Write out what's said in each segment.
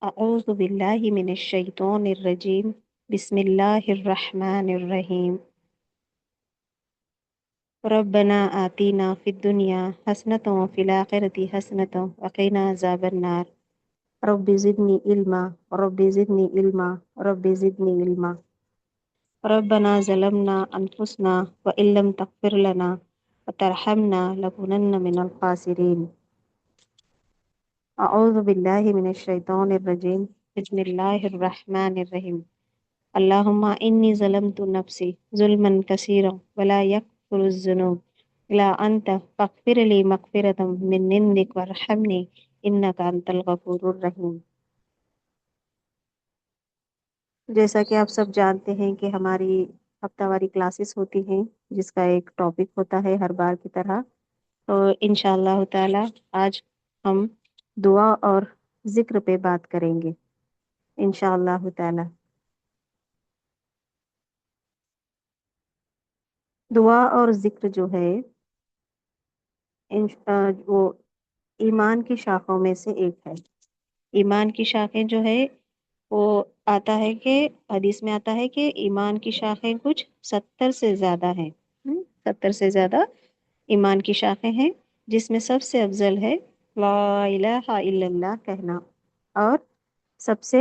أعوذ بالله من الشيطان الرجيم بسم الله الرحمن الرحيم ربنا آتنا في الدنيا حسنة وفي الآخرة حسنة وقنا عذاب النار رب زدني علما رب زدني علما رب زدني علما ربنا ظلمنا أنفسنا وإن لم تغفر لنا وترحمنا لنكونن من الخاسرين أعوذ بالله من الشيطان الرجيم بسم الله الرحمن الرحيم اللهم إني ظلمت نفسي ظلما كثيرا ولا يغفر الذنوب إلا أنت فاغفر لي مغفرة من عندك وارحمني إنك أنت الغفور الرحيم۔ جیسا کہ آپ سب جانتے ہیں کہ ہماری ہفتہ واری کلاسز ہوتی ہیں جس کا ایک ٹاپک ہوتا ہے ہر بار کی طرح، تو انشاءاللہ تعالی آج ہم دعا اور ذکر پہ بات کریں گے انشاءاللہ تعالی۔ دعا اور ذکر جو ہے وہ ایمان کی شاخوں میں سے ایک ہے۔ ایمان کی شاخیں جو ہے وہ آتا ہے کہ حدیث میں آتا ہے کہ ایمان کی شاخیں کچھ 70 سے زیادہ ہیں، 70 سے زیادہ ایمان کی شاخیں ہیں، جس میں سب سے افضل ہے لا الہ الا اللہ کہنا، اور سب سے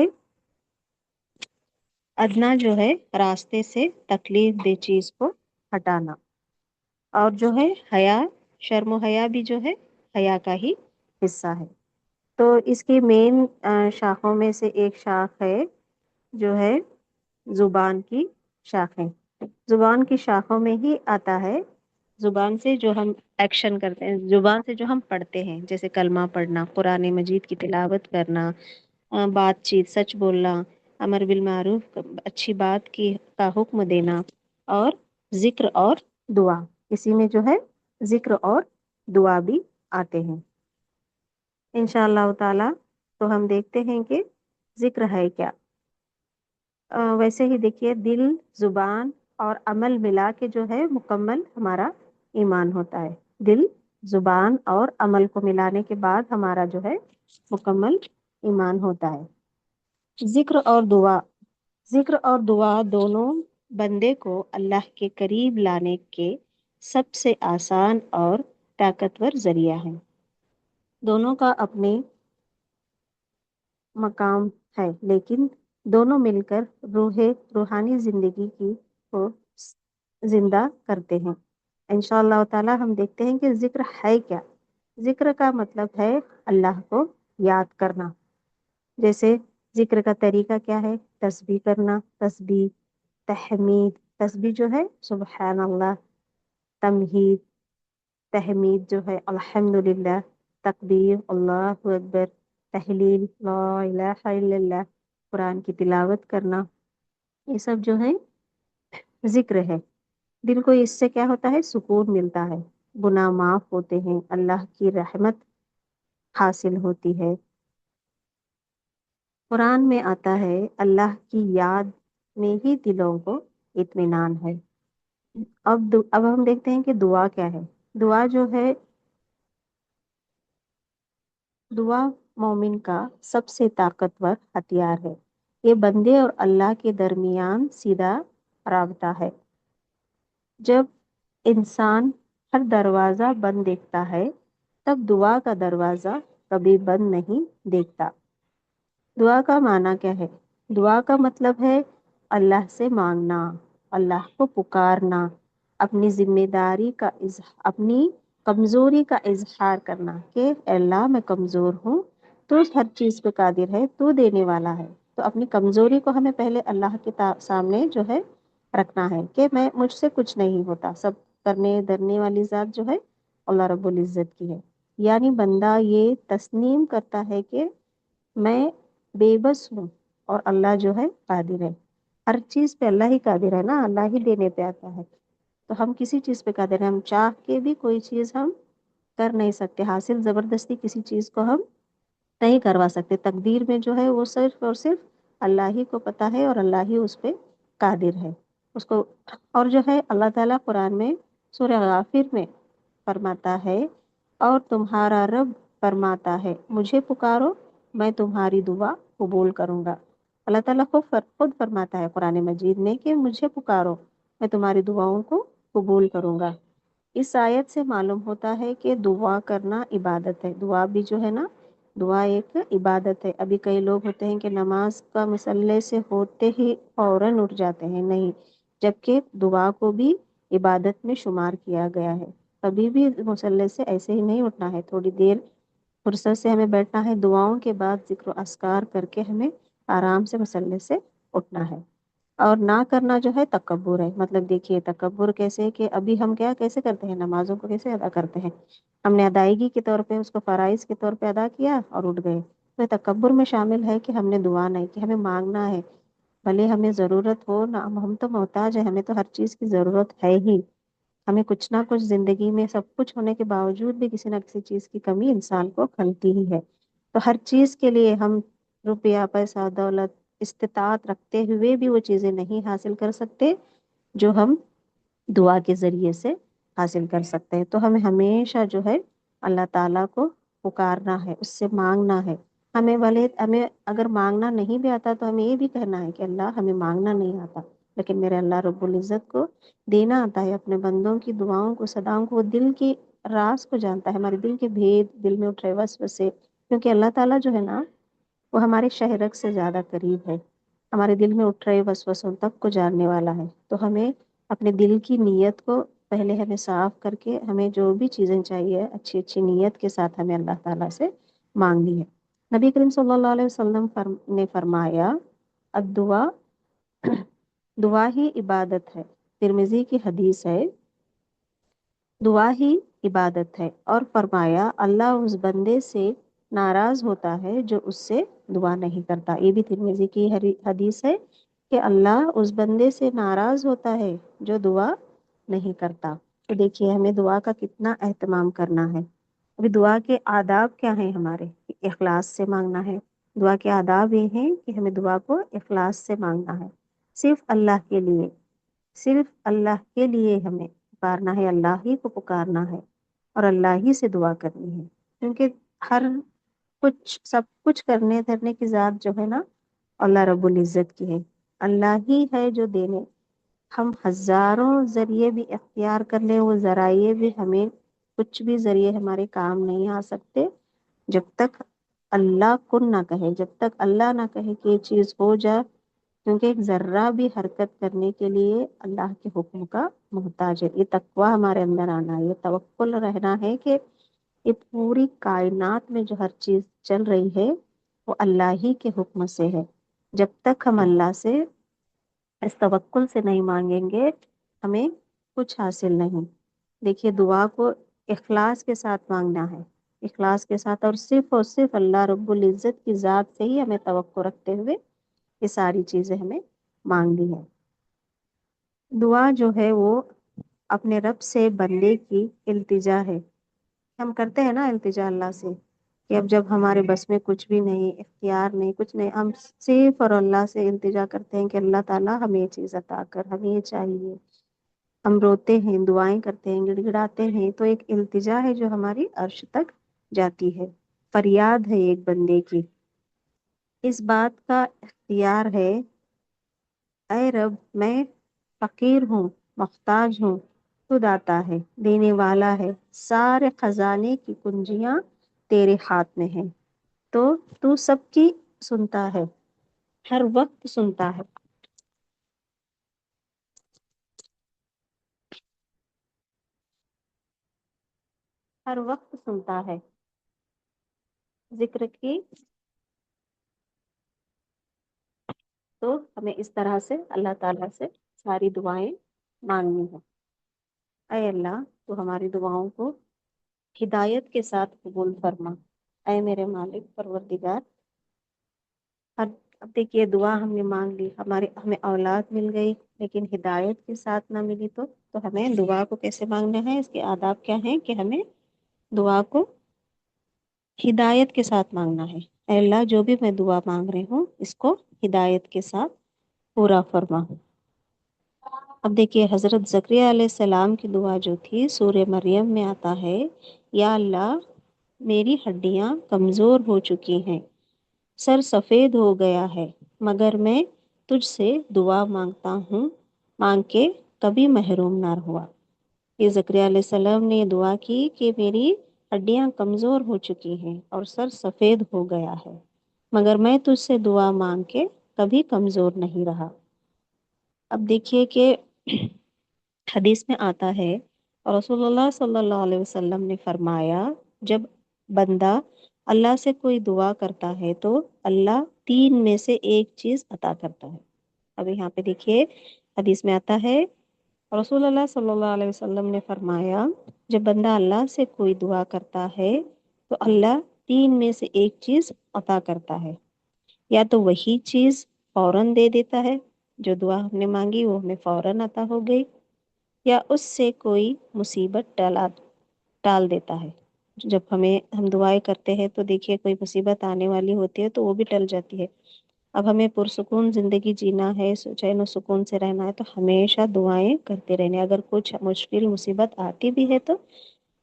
ادنا جو ہے راستے سے تکلیف دہ چیز کو ہٹانا، اور جو ہے حیا، شرم و حیا بھی جو ہے حیا کا ہی حصہ ہے۔ تو اس کی مین شاخوں میں سے ایک شاخ ہے جو ہے زبان کی شاخیں۔ زبان کی شاخوں میں ہی آتا ہے، زبان سے جو ہم ایکشن کرتے ہیں، زبان سے جو ہم پڑھتے ہیں، جیسے کلمہ پڑھنا، قرآن مجید کی تلاوت کرنا، بات چیت سچ بولنا، امر بالمعروف اچھی بات کی کا حکم دینا، اور ذکر اور دعا، اسی میں جو ہے ذکر اور دعا بھی آتے ہیں انشاءاللہ تعالی۔ تو ہم دیکھتے ہیں کہ ذکر ہے کیا۔ ویسے ہی دیکھیے، دل، زبان اور عمل ملا کے جو ہے مکمل ہمارا ایمان ہوتا ہے۔ دل، زبان اور عمل کو ملانے کے بعد ہمارا جو ہے مکمل ایمان ہوتا ہے۔ ذکر اور دعا، ذکر اور دعا دونوں بندے کو اللہ کے قریب لانے کے سب سے آسان اور طاقتور ذریعہ ہیں۔ دونوں کا اپنے مقام ہے، لیکن دونوں مل کر روحانی زندگی کو زندہ کرتے ہیں انشاءاللہ تعالی۔ ہم دیکھتے ہیں کہ ذکر ہے کیا۔ ذکر کا مطلب ہے اللہ کو یاد کرنا۔ جیسے ذکر کا طریقہ کیا ہے؟ تسبیح کرنا، تسبیح، تحمید، تسبیح جو ہے سبحان اللہ، تمہید، تحمید جو ہے الحمدللہ، تکبیر اللہ اکبر، تحلیل لا الہ الا اللہ، قرآن کی تلاوت کرنا، یہ سب جو ہے ذکر ہے۔ دل کو اس سے کیا ہوتا ہے؟ سکون ملتا ہے، گناہ معاف ہوتے ہیں، اللہ کی رحمت حاصل ہوتی ہے۔ قرآن میں آتا ہے اللہ کی یاد میں ہی دلوں کو اطمینان ہے۔ اب ہم دیکھتے ہیں کہ دعا کیا ہے۔ دعا جو ہے، دعا مومن کا سب سے طاقتور ہتھیار ہے۔ یہ بندے اور اللہ کے درمیان سیدھا رابطہ ہے۔ جب انسان ہر دروازہ بند دیکھتا ہے، تب دعا کا دروازہ کبھی بند نہیں دیکھتا۔ دعا کا معنی کیا ہے؟ دعا کا مطلب ہے اللہ سے مانگنا، اللہ کو پکارنا، اپنی ذمہ داری کا اپنی کمزوری کا اظہار کرنا کہ اے اللہ میں کمزور ہوں، تو ہر چیز پہ قادر ہے، تو دینے والا ہے۔ تو اپنی کمزوری کو ہمیں پہلے اللہ کے سامنے جو ہے رکھنا ہے کہ مجھ سے کچھ نہیں ہوتا، سب کرنے دھرنے والی ذات جو ہے اللہ رب العزت کی ہے۔ یعنی بندہ یہ تسلیم کرتا ہے کہ میں بے بس ہوں اور اللہ جو ہے قادر ہے۔ ہر چیز پہ اللہ ہی قادر ہے نا، اللہ ہی دینے پہ آتا ہے، تو ہم کسی چیز پہ قادر ہیں۔ ہم چاہ کے بھی کوئی چیز ہم کر نہیں سکتے حاصل، زبردستی کسی چیز کو ہم نہیں کروا سکتے۔ تقدیر میں جو ہے وہ صرف اور صرف اللہ ہی کو پتہ ہے، اور اللہ ہی اس پہ قادر ہے اس کو۔ اور جو ہے اللہ تعالیٰ قرآن میں سورہ غافر میں فرماتا ہے، اور تمہارا رب فرماتا ہے مجھے پکارو میں تمہاری دعا قبول کروں گا۔ اللہ تعالیٰ خود فرماتا ہے قرآن مجید میں کہ مجھے پکارو، میں تمہاری دعاؤں کو قبول کروں گا۔ اس آیت سے معلوم ہوتا ہے کہ دعا کرنا عبادت ہے۔ دعا بھی جو ہے نا، دعا ایک عبادت ہے۔ ابھی کئی لوگ ہوتے ہیں کہ نماز کا مصلے سے ہوتے ہی فوراً اٹھ جاتے ہیں، نہیں، جبکہ دعا کو بھی عبادت میں شمار کیا گیا ہے۔ کبھی بھی مصلے سے ایسے ہی نہیں اٹھنا ہے، تھوڑی دیر فرصت سے ہمیں بیٹھنا ہے، دعاؤں کے بعد ذکر و اذکار کر کے ہمیں آرام سے مصلے سے اٹھنا ہے۔ اور نہ کرنا جو ہے تکبر ہے۔ مطلب دیکھیے تکبر کیسے، کہ ابھی ہم کیسے کرتے ہیں، نمازوں کو کیسے ادا کرتے ہیں، ہم نے ادائیگی کے طور پہ اس کو فرائض کے طور پہ ادا کیا اور اٹھ گئے، تو تکبر میں شامل ہے کہ ہم نے دعا نہیں کی، ہمیں مانگنا ہے، بھلے ہمیں ضرورت ہو نہ، ہم تو محتاج ہیں، ہمیں تو ہر چیز کی ضرورت ہے ہی، ہمیں کچھ نہ کچھ زندگی میں سب کچھ ہونے کے باوجود بھی کسی نہ کسی چیز کی کمی انسان کو کھلتی ہی ہے۔ تو ہر چیز کے لیے ہم روپیہ، پیسہ، دولت، استطاعت رکھتے ہوئے بھی وہ چیزیں نہیں حاصل کر سکتے جو ہم دعا کے ذریعے سے حاصل کر سکتے ہیں۔ تو ہمیں ہمیشہ جو ہے اللہ تعالیٰ کو پکارنا ہے، اس سے مانگنا ہے۔ ہمیں اگر مانگنا نہیں بھی آتا تو ہمیں یہ بھی کہنا ہے کہ اللہ ہمیں مانگنا نہیں آتا، لیکن میرے اللہ رب العزت کو دینا آتا ہے، اپنے بندوں کی دعاؤں کو، صداؤں کو، وہ دل کی راز کو جانتا ہے، ہمارے دل کے بھید، دل میں اٹھے وسوسے، کیونکہ اللہ تعالیٰ جو ہے نا وہ ہمارے شہرک سے زیادہ قریب ہے، ہمارے دل میں اٹھ رہے وسوسوں تک کو جاننے والا ہے۔ تو ہمیں اپنے دل کی نیت کو پہلے ہمیں صاف کر کے، ہمیں جو بھی چیزیں چاہیے اچھی اچھی نیت کے ساتھ ہمیں اللہ تعالیٰ سے مانگنی ہے۔ نبی کریم صلی اللہ علیہ وسلم نے فرمایا الدعا، دعا ہی عبادت ہے۔ ترمذی کی حدیث ہے، دعا ہی عبادت ہے، اور فرمایا اللہ اس بندے سے ناراض ہوتا ہے جو اس سے دعا نہیں کرتا۔ یہ بھی ترمذی کی حدیث ہے کہ اللہ اس بندے سے ناراض ہوتا ہے جو دعا نہیں کرتا۔ تو دیکھیے ہمیں دعا کا کتنا اہتمام کرنا ہے۔ ابھی دعا کے آداب کیا ہیں ہمارے؟ اخلاص سے مانگنا ہے۔ دعا کے آداب یہ ہیں کہ ہمیں دعا کو اخلاص سے مانگنا ہے، صرف اللہ کے لیے، صرف اللہ کے لیے ہمیں پکارنا ہے، اللہ ہی کو پکارنا ہے اور اللہ ہی سے دعا کرنی ہے، کیونکہ ہر سب کچھ کرنے دھرنے کی ذات جو ہے نا اللہ رب العزت کی ہے، اللہ ہی ہے جو دینے۔ ہم ہزاروں ذریعے بھی اختیار کر لیں، وہ ذرائع بھی ہمیں کچھ بھی ذریعے ہمارے کام نہیں آ سکتے جب تک اللہ کن نہ کہے، جب تک اللہ نہ کہے کہ یہ چیز ہو جائے، کیونکہ ایک ذرہ بھی حرکت کرنے کے لیے اللہ کے حکم کا محتاج ہے۔ یہ تقویٰ ہمارے اندر آنا ہے، یہ توکل رہنا ہے کہ یہ پوری کائنات میں جو ہر چیز چل رہی ہے وہ اللہ ہی کے حکم سے ہے۔ جب تک ہم اللہ سے اس توکل سے نہیں مانگیں گے ہمیں کچھ حاصل نہیں۔ دیکھیے دعا کو اخلاص کے ساتھ مانگنا ہے، اخلاص کے ساتھ، اور صرف اللہ رب العزت کی ذات سے ہی ہمیں توقع رکھتے ہوئے یہ ساری چیزیں ہمیں مانگنی ہے۔ دعا جو ہے وہ اپنے رب سے بندے کی التجا ہے۔ ہم کرتے ہیں نا التجا اللہ سے کہ اب جب ہمارے بس میں کچھ بھی نہیں، اختیار نہیں، کچھ نہیں، ہم صرف اور اللہ سے التجا کرتے ہیں کہ اللہ تعالیٰ ہمیں یہ چیز عطا کر، ہمیں یہ چاہیے، ہم روتے ہیں، دعائیں کرتے ہیں، گڑ گڑاتے ہیں، تو ایک التجا ہے جو ہماری عرش تک جاتی ہے، فریاد ہے ایک بندے کی۔ اس بات کا اختیار ہے، اے رب میں فقیر ہوں، محتاج ہوں، تو داتا ہے، دینے والا ہے، سارے خزانے کی کنجیاں تیرے ہاتھ میں ہیں، تو سب کی سنتا ہے، ہر وقت سنتا ہے، ہر وقت سنتا ہے۔ ذکر کی تو ہمیں اس طرح سے اللہ تعالیٰ سے ساری دعائیں مانگنی ہیں۔ اے اللہ تو ہماری دعاؤں کو ہدایت کے ساتھ قبول فرما، اے میرے مالک پروردگار۔ اب دیکھیے دعا ہم نے مانگ لی، ہمیں اولاد مل گئی، لیکن ہدایت کے ساتھ نہ ملی تو ہمیں دعا کو کیسے مانگنا ہے، اس کے آداب کیا ہیں کہ ہمیں دعا کو ہدایت کے ساتھ مانگنا ہے۔ اے اللہ جو بھی میں دعا مانگ رہی ہوں اس کو ہدایت کے ساتھ پورا فرما۔ اب دیکھیے حضرت زکریا علیہ السلام کی دعا جو تھی سورہ مریم میں آتا ہے، یا اللہ میری ہڈیاں کمزور ہو چکی ہیں، سر سفید ہو گیا ہے مگر میں تجھ سے دعا مانگتا ہوں، مانگ کے کبھی محروم نہ ہوا۔ یہ زکریا علیہ السلام نے دعا کی کہ میری ہڈیاں کمزور ہو چکی ہیں اور سر سفید ہو گیا ہے، مگر میں تجھ سے دعا مانگ کے کبھی کمزور نہیں رہا۔ اب دیکھیے کہ حدیث میں آتا ہے اور رسول اللہ صلی اللہ علیہ وسلم نے فرمایا، جب بندہ اللہ سے کوئی دعا کرتا ہے تو اللہ تین میں سے ایک چیز عطا کرتا ہے۔ اب یہاں پہ دیکھیے حدیث میں آتا ہے رسول اللہ صلی اللہ علیہ وسلم نے فرمایا، جب بندہ اللہ سے کوئی دعا کرتا ہے تو اللہ تین میں سے ایک چیز عطا کرتا ہے، یا تو وہی چیز فوراً دے دیتا ہے، جو دعا ہم نے مانگی وہ ہمیں فوراً عطا ہو گئی، یا اس سے کوئی مصیبت ٹال دیتا ہے۔ جب ہم دعائیں کرتے ہیں تو دیکھیے کوئی مصیبت آنے والی ہوتی ہے تو وہ بھی ٹل جاتی ہے۔ اب ہمیں پرسکون زندگی جینا ہے، چین و سکون سے رہنا ہے تو ہمیشہ دعائیں کرتے رہنے۔ اگر کچھ مشکل مصیبت آتی بھی ہے تو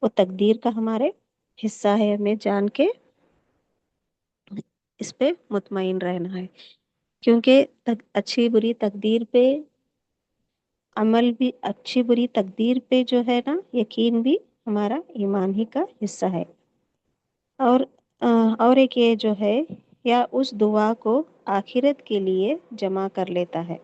وہ تقدیر کا ہمارے حصہ ہے، ہمیں جان کے اس پہ مطمئن رہنا ہے، کیونکہ اچھی بری تقدیر پہ عمل بھی، اچھی بری تقدیر پہ جو ہے نا یقین بھی ہمارا ایمان ہی کا حصہ ہے۔ اور اور ایک یہ جو ہے، یا اس دعا کو آخرت کے لیے جمع کر لیتا ہے،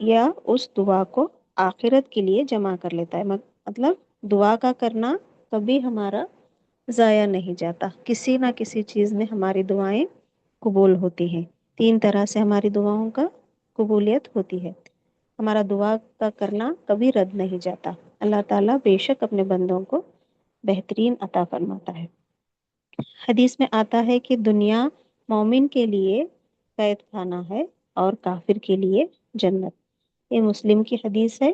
یا اس دعا کو آخرت کے لیے جمع کر لیتا ہے، مطلب دعا کا کرنا کبھی ہمارا ضائع نہیں جاتا، کسی نہ کسی چیز میں ہماری دعائیں قبول ہوتی ہیں۔ تین طرح سے ہماری دعاؤں کا قبولیت ہوتی ہے۔ ہمارا دعا کا کرنا کبھی رد نہیں جاتا۔ اللہ تعالیٰ بے شک اپنے بندوں کو بہترین عطا فرماتا ہے۔ حدیث میں آتا ہے کہ دنیا مومن کے لیے قید خانہ ہے اور کافر کے لیے جنت۔ یہ مسلم کی حدیث ہے۔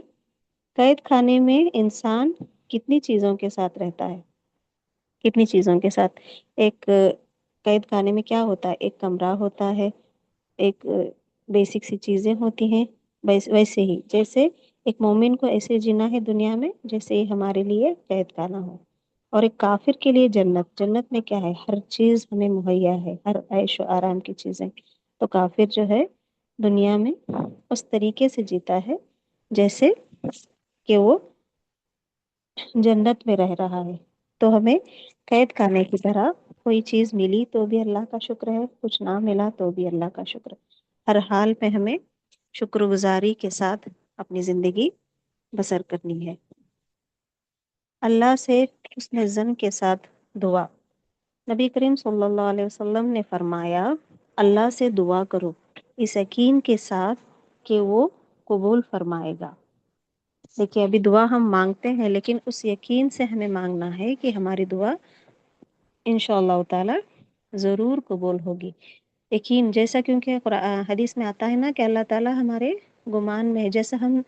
قید خانے میں انسان کتنی چیزوں کے ساتھ رہتا ہے، کتنی چیزوں کے ساتھ۔ ایک قید خانے میں کیا ہوتا ہے، ایک کمرہ ہوتا ہے، ایک بیسک سی چیزیں ہوتی ہیں، ویسے ہی جیسے ایک مومن کو ایسے جینا ہے دنیا میں جیسے ہی ہمارے لیے قید خانہ ہو۔ اور ایک کافر کے لیے جنت، جنت میں کیا ہے، ہر چیز ہمیں مہیا ہے، ہر عیش و آرام کی چیزیں۔ تو کافر جو ہے دنیا میں اس طریقے سے جیتا ہے جیسے کہ وہ جنت میں رہ رہا ہے۔ تو ہمیں قید خانے کی طرح کوئی چیز ملی تو بھی اللہ کا شکر ہے، کچھ نہ ملا تو بھی اللہ کا شکر ہے۔ ہر حال پہ ہمیں شکر گزاری کے ساتھ اپنی زندگی بسر کرنی ہے۔ اللہ سے حسن ظن کے ساتھ دعا۔ نبی کریم صلی اللہ علیہ وسلم نے فرمایا، اللہ سے دعا کرو اس یقین کے ساتھ کہ وہ قبول فرمائے گا۔ دیکھیے ابھی دعا ہم مانگتے ہیں لیکن اس یقین سے ہمیں مانگنا ہے کہ ہماری دعا انشاءاللہ تعالی ضرور قبول ہوگی۔ یقین جیسا، کیونکہ حدیث میں آتا ہے نا کہ اللہ تعالیٰ ہمارے گمان میں ہے، جیسا ہم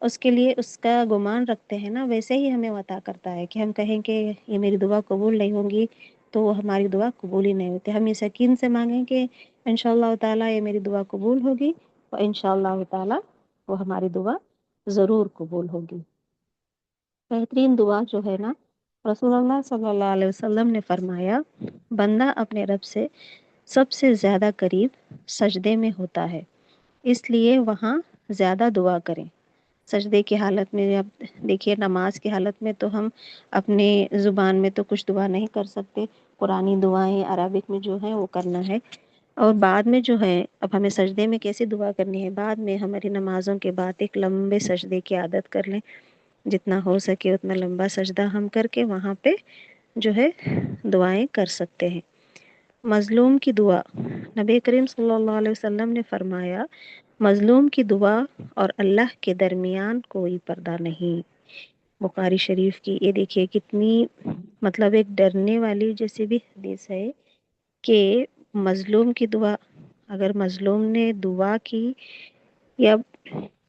اس کے لیے اس کا گمان رکھتے ہیں نا ویسے ہی ہمیں عطا کرتا ہے۔ کہ ہم کہیں کہ یہ میری دعا قبول نہیں ہوگی تو وہ ہماری دعا قبول ہی نہیں ہوتی۔ ہم اس یقین سے مانگیں کہ انشاءاللہ تعالیٰ یہ میری دعا قبول ہوگی اور انشاءاللہ تعالیٰ وہ ہماری دعا ضرور قبول ہوگی۔ بہترین دعا جو ہے نا، رسول اللہ صلی اللہ علیہ وسلم نے فرمایا، بندہ اپنے رب سے سب سے زیادہ قریب سجدے میں ہوتا ہے، اس لیے وہاں زیادہ دعا کریں۔ سجدے کی حالت میں، اب دیکھیے نماز کی حالت میں تو ہم اپنے زبان میں تو کچھ دعا نہیں کر سکتے، قرآنی دعائیں عربک میں جو ہیں وہ کرنا ہے۔ اور بعد میں جو ہے، اب ہمیں سجدے میں کیسے دعا کرنی ہے، بعد میں ہماری نمازوں کے بعد ایک لمبے سجدے کی عادت کر لیں، جتنا ہو سکے اتنا لمبا سجدہ ہم کر کے وہاں پہ جو ہے دعائیں کر سکتے ہیں۔ مظلوم کی دعا۔ نبی کریم صلی اللہ علیہ وسلم نے فرمایا، مظلوم کی دعا اور اللہ کے درمیان کوئی پردہ نہیں۔ بخاری شریف کی یہ دیکھیے کتنی مطلب ایک ڈرنے والی جیسی بھی حدیث ہے کہ مظلوم کی دعا، اگر مظلوم نے دعا کی، یا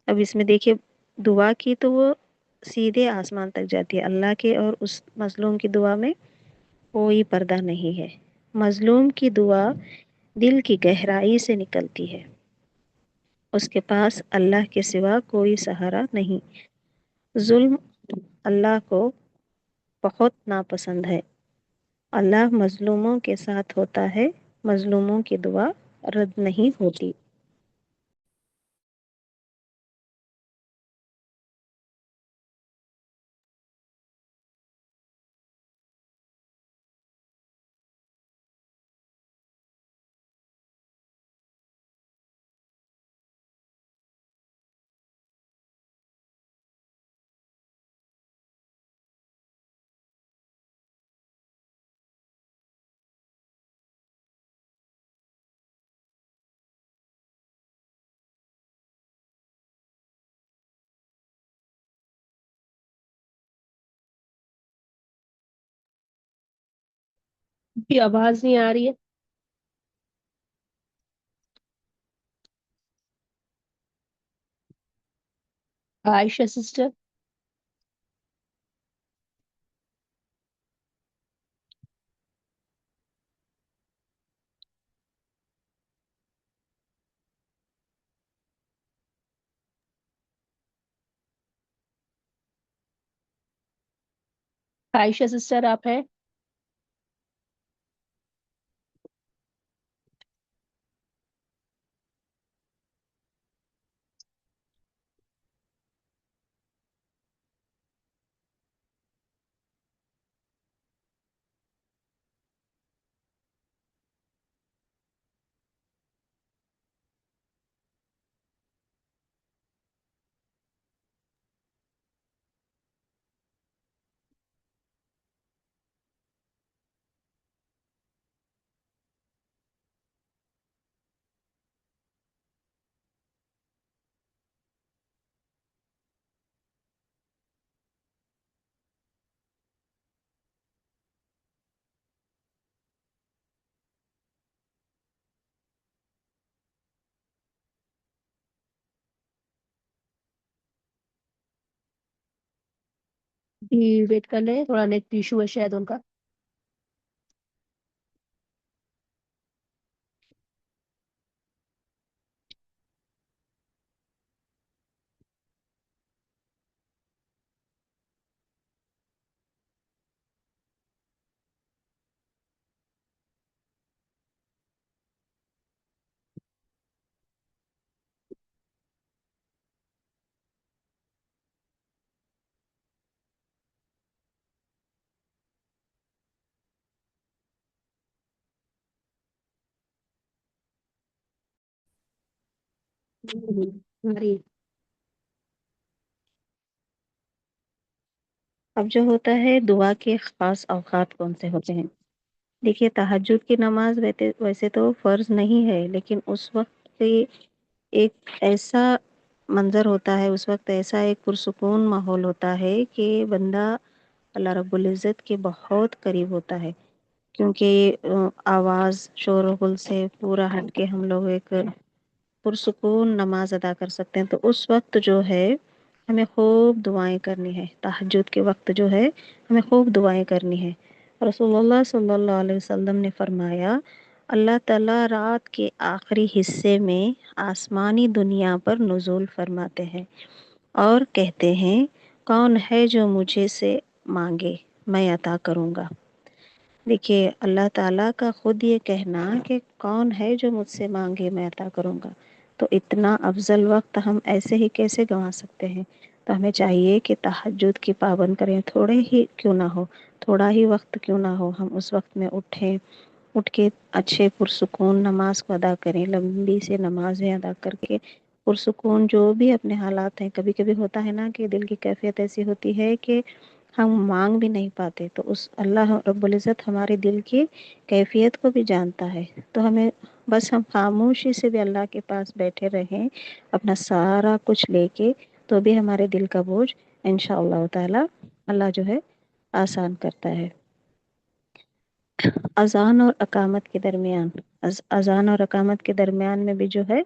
اب اس میں دیکھیے دعا کی تو وہ سیدھے آسمان تک جاتی ہے، اللہ کے اور اس مظلوم کی دعا میں کوئی پردہ نہیں ہے۔ مظلوم کی دعا دل کی گہرائی سے نکلتی ہے، اس کے پاس اللہ کے سوا کوئی سہارا نہیں۔ ظلم اللہ کو بہت ناپسند ہے۔ اللہ مظلوموں کے ساتھ ہوتا ہے، مظلوموں کی دعا رد نہیں ہوتی۔ بھی آواز نہیں آ رہی ہے۔ عائشہ سسٹر۔ عائشہ سسٹر آپ ہیں؟ بھی ویٹ کر لیں، تھوڑا نیٹ ایشو ہے شاید ان کا۔ ہماری اب جو ہوتا ہے دعا کے خاص اوقات کون سے ہوتے ہیں؟ دیکھیے تہجد کی نماز ویسے تو فرض نہیں ہے، لیکن اس وقت ایک ایسا منظر ہوتا ہے، اس وقت ایسا ایک پرسکون ماحول ہوتا ہے کہ بندہ اللہ رب العزت کے بہت قریب ہوتا ہے، کیونکہ آواز شور و غل سے پورا ہٹ کے ہم لوگ ایک پرسکون نماز ادا کر سکتے ہیں۔ تو اس وقت جو ہے ہمیں خوب دعائیں کرنی ہے، تہجد کے وقت جو ہے ہمیں خوب دعائیں کرنی ہے۔ رسول اللہ صلی اللہ علیہ وسلم نے فرمایا، اللہ تعالیٰ رات کے آخری حصے میں آسمانی دنیا پر نزول فرماتے ہیں اور کہتے ہیں، کون ہے جو مجھے سے مانگے میں عطا کروں گا۔ دیکھیے اللہ تعالیٰ کا خود یہ کہنا کہ کون ہے جو مجھ سے مانگے میں عطا کروں گا، تو اتنا افضل وقت ہم ایسے ہی کیسے گنوا سکتے ہیں؟ تو ہمیں چاہیے کہ تہجد کی پابند کریں، تھوڑے ہی کیوں نہ ہو، تھوڑا ہی وقت کیوں نہ ہو، ہم اس وقت میں اٹھیں، اٹھ کے اچھے پرسکون نماز کو ادا کریں، لمبی سے نمازیں ادا کر کے پرسکون جو بھی اپنے حالات ہیں۔ کبھی کبھی ہوتا ہے نا کہ دل کی کیفیت ایسی ہوتی ہے کہ ہم مانگ بھی نہیں پاتے، تو اس اللہ رب العزت ہمارے دل کی کیفیت کو بھی جانتا ہے، تو ہمیں بس ہم خاموشی سے بھی اللہ کے پاس بیٹھے رہیں اپنا سارا کچھ لے کے، تو بھی ہمارے دل کا بوجھ انشاءاللہ تعالی اللہ جو ہے آسان کرتا ہے۔ اذان اور اقامت کے درمیان، اذان اور اقامت کے درمیان میں بھی جو ہے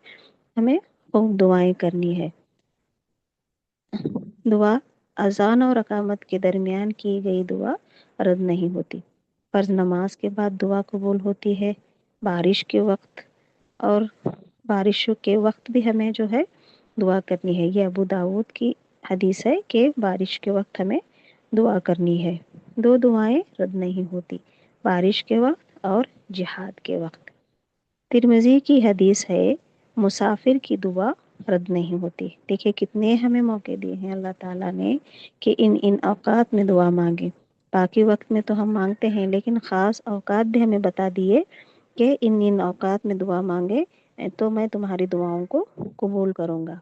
ہمیں خوب دعائیں کرنی ہے۔ دعا اذان اور اقامت کے درمیان کی گئی دعا رد نہیں ہوتی۔ فرض نماز کے بعد دعا قبول ہوتی ہے، بارش کے وقت، اور بارشوں کے وقت بھی ہمیں جو ہے دعا کرنی ہے۔ یہ ابو داود کی حدیث ہے کہ بارش کے وقت ہمیں دعا کرنی ہے۔ دو دعائیں رد نہیں ہوتی، بارش کے وقت اور جہاد کے وقت۔ ترمذی کی حدیث ہے مسافر کی دعا رد نہیں ہوتی۔ دیکھیے کتنے ہمیں موقع دیے ہیں اللہ تعالیٰ نے کہ ان اوقات میں دعا مانگیں۔ باقی وقت میں تو ہم مانگتے ہیں، لیکن خاص اوقات بھی ہمیں بتا دیے کہ ان اوقات میں دعا مانگے تو میں تمہاری دعاؤں کو قبول کروں گا۔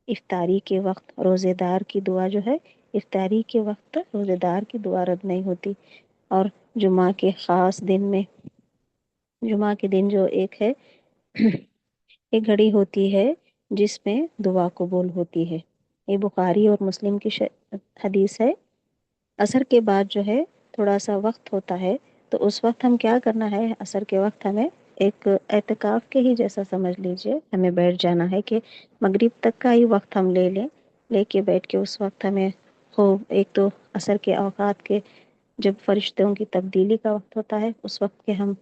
افطاری کے وقت روزے دار کی دعا جو ہے، افطاری کے وقت روزے دار کی دعا رد نہیں ہوتی۔ اور جمعہ کے خاص دن میں، جمعہ کے دن جو ایک ہے ایک گھڑی ہوتی ہے جس میں دعا قبول ہوتی ہے۔ یہ بخاری اور مسلم کی حدیث ہے۔ عصر کے بعد جو ہے تھوڑا سا وقت ہوتا ہے، تو اس وقت ہم کیا کرنا ہے، عصر کے وقت ہمیں ایک اعتکاف کے ہی جیسا سمجھ لیجئے، ہمیں بیٹھ جانا ہے کہ مغرب تک کا ہی وقت ہم لے کے بیٹھ کے اس وقت ہمیں خوب، ایک تو عصر کے اوقات کے جب فرشتوں کی تبدیلی کا وقت ہوتا ہے اس وقت کے ہم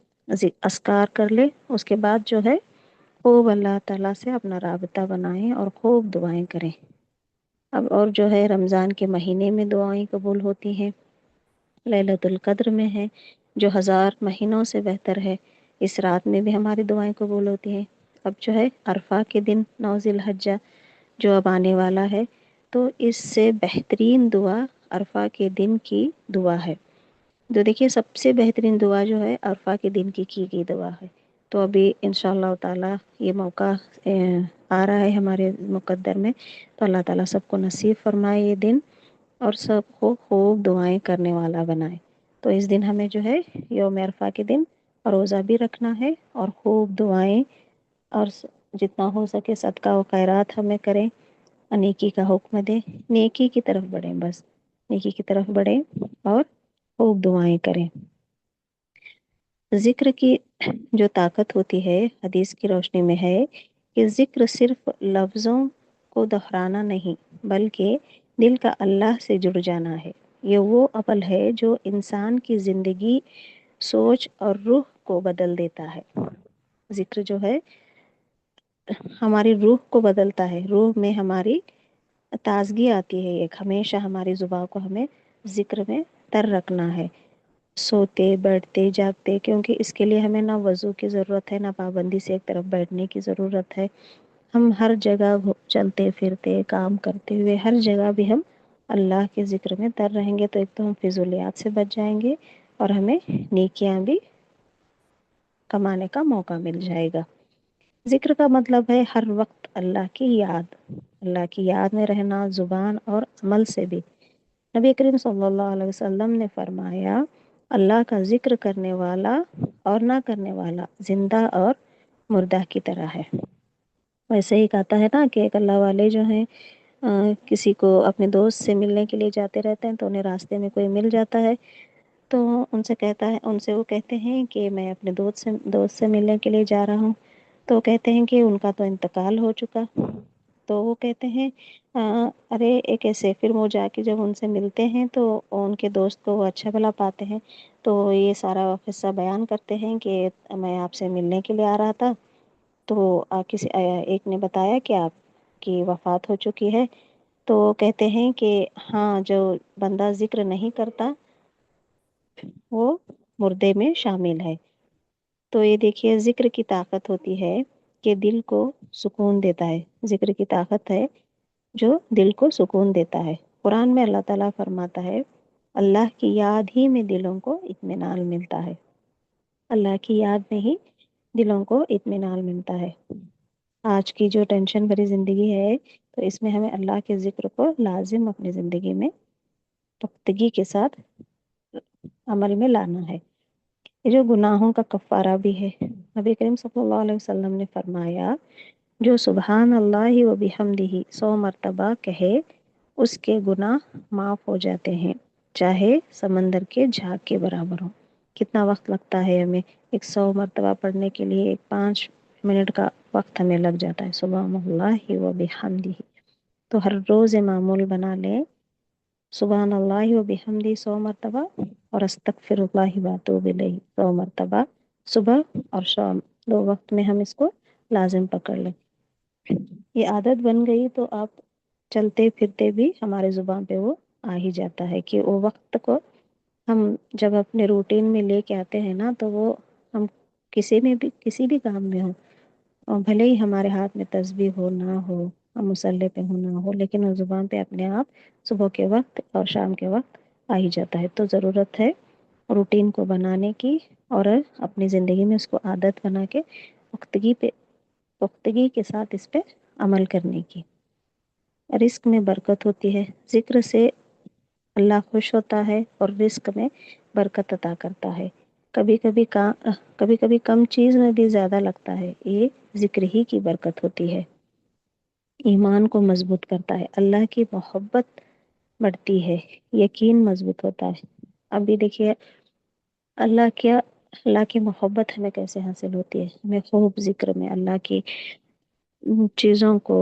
اذکار کر لیں، اس کے بعد جو ہے خوب اللہ تعالیٰ سے اپنا رابطہ بنائیں اور خوب دعائیں کریں۔ اب اور جو ہے رمضان کے مہینے میں دعائیں قبول ہوتی ہیں، لیلۃ القدر میں ہے جو 1000 مہینوں سے بہتر ہے، اس رات میں بھی ہماری دعائیں قبول ہوتی ہیں۔ اب جو ہے عرفہ کے دن 9 ذی الحجہ جو اب آنے والا ہے، تو اس سے بہترین دعا عرفہ کے دن کی دعا ہے۔ جو دیکھیے سب سے بہترین دعا جو ہے عرفہ کے دن کی گئی دعا ہے۔ تو ابھی انشاءاللہ تعالی یہ موقع آ رہا ہے ہمارے مقدر میں، تو اللہ تعالیٰ سب کو نصیب فرمائے یہ دن، اور سب کو خوب دعائیں کرنے والا بنائے۔ تو اس دن ہمیں جو ہے یوم عرفہ کے دن روزہ بھی رکھنا ہے اور خوب دعائیں، اور جتنا ہو سکے صدقہ و خیرات ہمیں کریں، نیکی کا حکم دیں، نیکی کی طرف بڑھیں، بس نیکی کی طرف بڑھیں اور خوب دعائیں کریں۔ ذکر کی جو طاقت ہوتی ہے حدیث کی روشنی میں ہے کہ ذکر صرف لفظوں کو دہرانا نہیں بلکہ دل کا اللہ سے جڑ جانا ہے۔ یہ وہ عمل ہے جو انسان کی زندگی، سوچ اور روح کو بدل دیتا ہے۔ ذکر جو ہے ہماری روح کو بدلتا ہے، روح میں ہماری تازگی آتی ہے، ایک ہمیشہ ہماری زبان کو ہمیں ذکر میں تر رکھنا ہے، سوتے بیٹھتے جاگتے، کیونکہ اس کے لیے ہمیں نہ وضو کی ضرورت ہے، نہ پابندی سے ایک طرف بیٹھنے کی ضرورت ہے۔ ہم ہر جگہ چلتے پھرتے کام کرتے ہوئے ہر جگہ بھی ہم اللہ کے ذکر میں تر رہیں گے، تو ایک تو ہم فضولیات سے بچ جائیں گے اور ہمیں نیکیاں بھی کمانے کا موقع مل جائے گا۔ ذکر کا مطلب ہے ہر وقت اللہ کی یاد میں رہنا، زبان اور عمل سے بھی۔ نبی کریم صلی اللہ علیہ وسلم نے فرمایا، اللہ کا ذکر کرنے والا اور نہ کرنے والا زندہ اور مردہ کی طرح ہے۔ ویسے ہی کہتا ہے نا کہ ایک اللہ والے جو ہیں کسی کو اپنے دوست سے ملنے کے لیے جاتے رہتے ہیں، تو انہیں راستے میں کوئی مل جاتا ہے، تو ان سے وہ کہتے ہیں کہ میں اپنے دوست سے ملنے کے لیے جا رہا ہوں، تو کہتے ہیں کہ ان کا تو انتقال ہو چکا۔ تو وہ کہتے ہیں ارے ایک ایسے، پھر وہ جا کے جب ان سے ملتے ہیں تو ان کے دوست کو وہ اچھا بھلا پاتے ہیں، تو یہ سارا قصہ بیان کرتے ہیں کہ میں آپ سے ملنے کے لیے آ رہا تھا، تو کسی ایک نے بتایا کہ آپ کی وفات ہو چکی ہے۔ تو کہتے ہیں کہ ہاں، جو بندہ ذکر نہیں کرتا وہ مردے میں شامل ہے۔ تو یہ دیکھیے ذکر کی طاقت ہوتی ہے کہ دل کو سکون دیتا ہے، ذکر کی طاقت ہے جو دل کو سکون دیتا ہے۔ قرآن میں اللہ تعالیٰ فرماتا ہے، اللہ کی یاد ہی میں دلوں کو اطمینان ملتا ہے، اللہ کی یاد میں ہی دلوں کو اطمینان ملتا ہے۔ آج کی جو ٹینشن بھری زندگی ہے، تو اس میں ہمیں اللہ کے ذکر کو لازم اپنی زندگی میں پختگی کے ساتھ عمل میں لانا ہے۔ یہ جو گناہوں کا کفارہ بھی ہے، نبی کریم صلی اللہ علیہ وسلم نے فرمایا، جو سبحان اللہ و بحمدہ 100 مرتبہ کہے اس کے گناہ معاف ہو جاتے ہیں، چاہے سمندر کے جھاگ کے برابر ہوں۔ کتنا وقت لگتا ہے ہمیں 100 مرتبہ پڑھنے کے لیے؟ 5 منٹ کا وقت ہمیں لگ جاتا ہے۔ سبحان اللہ و بحمدہ، تو ہر روز معمول بنا لیں سبحان اللہ و بحمدہ 100 مرتبہ، اور استغفر اللہ و اتوب الیہ 100 مرتبہ، صبح اور شام 2 وقت میں ہم اس کو لازم پکڑ لیں۔ یہ عادت بن گئی تو آپ چلتے پھرتے بھی ہمارے زبان پہ وہ آ ہی جاتا ہے کہ وہ وقت کو ہم جب اپنے روٹین میں لے کے آتے ہیں نا تو وہ ہم کسی بھی کام میں ہوں، اور بھلے ہی ہمارے ہاتھ میں تسبیح ہو نہ ہو، ہم مصلے پہ ہو نہ ہو، لیکن وہ زبان پہ اپنے آپ صبح کے وقت اور شام کے وقت آ ہی جاتا ہے۔ تو ضرورت ہے روٹین کو بنانے کی اور اپنی زندگی میں اس کو عادت بنا کے پختگی کے ساتھ اس پہ عمل کرنے کی۔ رزق میں برکت ہوتی ہے، ذکر سے اللہ خوش ہوتا ہے اور رزق میں برکت عطا کرتا ہے۔ کبھی کبھی کم چیز میں بھی زیادہ لگتا ہے، یہ ذکر ہی کی برکت ہوتی ہے۔ ایمان کو مضبوط کرتا ہے، اللہ کی محبت بڑھتی ہے، یقین مضبوط ہوتا ہے۔ ابھی دیکھیے اللہ کی محبت ہمیں کیسے حاصل ہوتی ہے؟ ہمیں خوب ذکر میں اللہ کی چیزوں کو،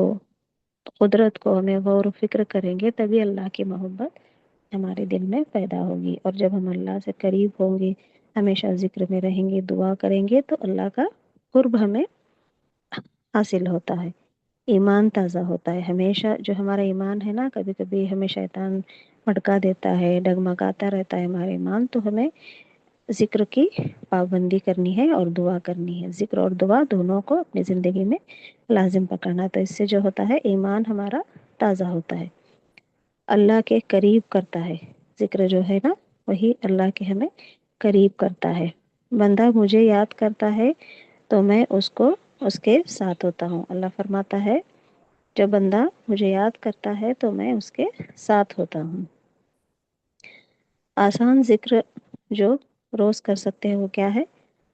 قدرت کو ہمیں غور و فکر کریں گے، تبھی اللہ کی محبت ہمارے دل میں پیدا ہوگی۔ اور جب ہم اللہ سے قریب ہوں گے، ہمیشہ ذکر میں رہیں گے، دعا کریں گے، تو اللہ کا قرب ہمیں حاصل ہوتا ہے، ایمان تازہ ہوتا ہے۔ ہمیشہ جو ہمارا ایمان ہے نا، کبھی کبھی ہمیں شیطان بھڑکا دیتا ہے، ڈگمگاتا رہتا ہے ہمارا ایمان، تو ہمیں ذکر کی پابندی کرنی ہے اور دعا کرنی ہے۔ ذکر اور دعا دونوں کو اپنی زندگی میں لازم پکڑنا، تو اس سے جو ہوتا ہے ایمان ہمارا تازہ ہوتا ہے، اللہ کے قریب کرتا ہے۔ ذکر جو ہے نا، وہی اللہ کے ہمیں قریب کرتا ہے۔ بندہ مجھے یاد کرتا ہے تو میں اس کے ساتھ ہوتا ہوں۔ اللہ فرماتا ہے جب بندہ مجھے یاد کرتا ہے تو میں اس کے ساتھ ہوتا ہوں۔ آسان ذکر جو روز کر سکتے ہیں وہ کیا ہے؟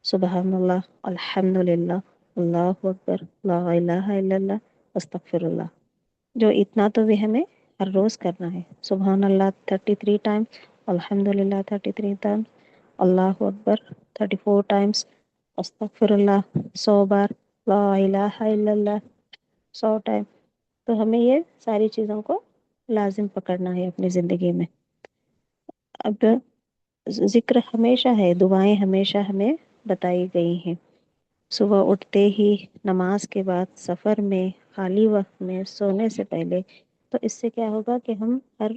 سبحان اللہ، الحمد للہ، اللہ اکبر، لا الہ الا اللہ، استغفر اللہ۔ جو اتنا تو بھی ہمیں ہر روز کرنا ہے۔ سبحان اللہ 33 ٹائمز، الحمد للہ 33 ٹائمز، اللہ اکبر 34 ٹائمز، استغفر اللہ 100 بار، لا الہ الا اللہ 100 ٹائم۔ تو ہمیں یہ ساری چیزوں کو لازم پکڑنا ہے اپنی زندگی میں۔ اب ذکر ہمیشہ ہے، دعائیں ہمیشہ ہمیں بتائی گئی ہیں، صبح اٹھتے ہی، نماز کے بعد، سفر میں، خالی وقت میں، سونے سے پہلے۔ تو اس سے کیا ہوگا کہ ہم ہر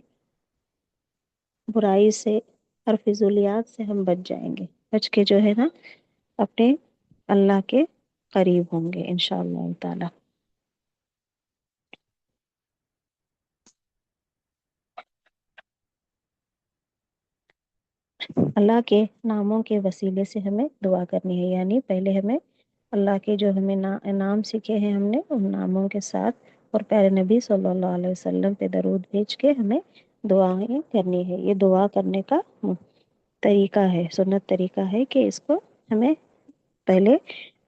برائی سے، ہر فضولیات سے ہم بچ جائیں گے، بچ کے جو ہے نا اپنے اللہ کے قریب ہوں گے انشاءاللہ تعالی۔ اللہ کے ناموں کے وسیلے سے ہمیں دعا کرنی ہے، یعنی پہلے ہمیں اللہ کے جو ہمیں نام سیکھے ہیں ہم نے، ان ناموں کے ساتھ اور پیارے نبی صلی اللہ علیہ وسلم پہ درود بھیج کے ہمیں دعائیں کرنی ہے۔ یہ دعا کرنے کا طریقہ ہے، سنت طریقہ ہے کہ اس کو ہمیں پہلے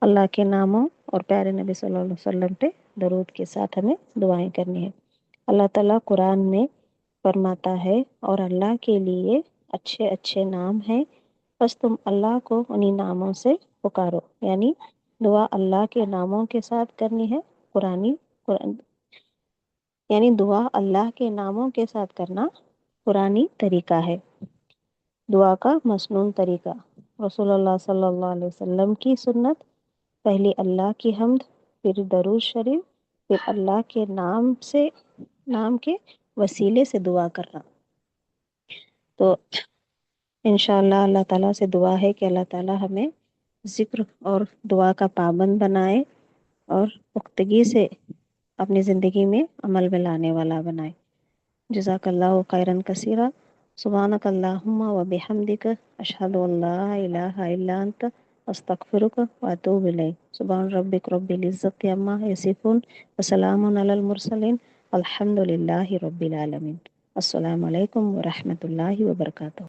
اللہ کے ناموں اور پیارے نبی صلی اللہ علیہ وسلم پہ درود کے ساتھ ہمیں دعائیں کرنی ہے۔ اللہ تعالیٰ قرآن میں فرماتا ہے اور اللہ کے لیے اچھے اچھے نام ہیں، بس تم اللہ کو انہی ناموں سے پکارو، یعنی دعا اللہ کے ناموں کے ساتھ کرنی ہے، یعنی دعا اللہ کے ناموں کے ساتھ کرنا قرآنی طریقہ ہے، دعا کا مسنون طریقہ۔ رسول اللہ صلی اللہ علیہ وسلم کی سنت، پہلے اللہ کی حمد، پھر درود شریف، پھر اللہ کے نام کے وسیلے سے دعا کرنا۔ تو انشاءاللہ اللہ تعالیٰ سے دعا ہے کہ اللہ تعالیٰ ہمیں ذکر اور دعا کا پابند بنائے اور پختگی سے اپنی زندگی میں عمل میں لانے والا بنائے۔ جزاک اللہ خیرا کثیرا، سبحانک اللہم و بحمدک، اشہد ان لا الہ الا انت، استغفرک و اتوب الیک۔ سبحان ربک رب العزت عما یصفون، وسلام علی المرسلین، الحمد للہ رب العالمین۔ السلام علیکم ورحمۃ اللہ وبرکاتہ۔